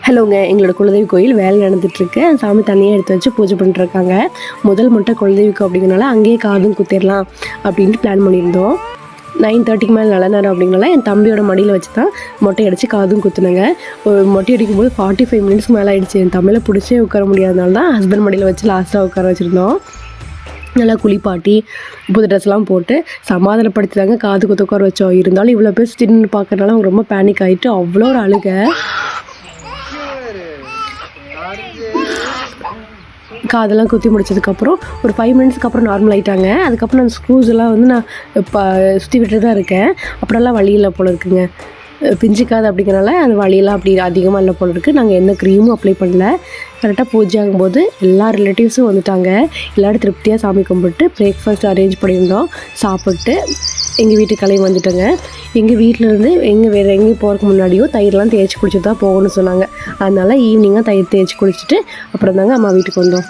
ஹலோங்க, எங்களோட குலதெய்வ கோயில் வேலை நடந்துகிட்ருக்கு. சாமி தனியாக எடுத்து வச்சு பூஜை பண்ணிட்டுருக்காங்க. முதல் மொட்டை குலதெய்வம் அப்படிங்கிறனால அங்கேயே காதும் குத்திடலாம் அப்படின்ட்டு பிளான் பண்ணியிருந்தோம். 9:30க்கு மேலே நல்ல நேரம் அப்படிங்கனால என் தம்பியோட மடியில் வச்சு தான் மொட்டை அடித்து காதும் குத்துனேங்க. மொட்டை அடிக்கும்போது 45 மினிட்ஸ்க்கு மேலே ஆகிடுச்சு. என் தமிழை பிடிச்சே உட்கார முடியாதனால தான் ஹஸ்பண்ட் மடியில் வச்சு லாஸ்ட்டாக உட்கார வச்சுருந்தோம். நல்லா குளிப்பாட்டி புது ட்ரெஸ்லாம் போட்டு சமாதானப்படுத்தி தாங்க காது குத்த உட்கார வச்சோம். இருந்தாலும் இவ்வளோ பேர் திடீர்னு பார்க்கறனால அவங்க ரொம்ப பேனிக் ஆகிட்டு அவ்வளோ ஒரு அழுகை. காதெல்லாம் குத்தி முடிச்சதுக்கப்புறம் ஒரு 5 மினிட்ஸ்க்கு அப்புறம் நார்மல் ஆகிட்டாங்க. அதுக்கப்புறம் நான் ஸ்க்ரூஸ் எல்லாம் வந்து நான் இப்போ சுற்றி விட்டு தான் இருக்கேன். அப்புறம்லாம் வழியில் போல் இருக்குங்க. பிஞ்சிக்காது அப்படிங்கிறனால அந்த வழியெல்லாம் அப்படி அதிகமாக இல்லை போல் இருக்குது. நாங்கள் எந்த க்ரீமும் அப்ளை பண்ணல. கரெக்டாக பூஜை ஆகும்போது எல்லா ரிலேட்டிவ்ஸும் வந்துட்டாங்க. எல்லோரும் திருப்தியாக சாமி கும்பிட்டு பிரேக்ஃபாஸ்ட் அரேஞ்ச் பண்ணியிருந்தோம். சாப்பிட்டு எங்கள் வீட்டுக்கு கிளம்பி வந்துட்டோங்க. எங்கள் வீட்டிலேருந்து வேறு எங்கேயும் போகிறதுக்கு முன்னாடியோ தயிரெலாம் தேய்ச்சி குளிச்சுட்டு தான் போகணும்னு சொன்னாங்க. அதனால் ஈவினிங்காக தயிர் தேய்ச்சி குளிச்சுட்டு அப்புறம் தாங்க அம்மா வீட்டுக்கு வந்தோம்.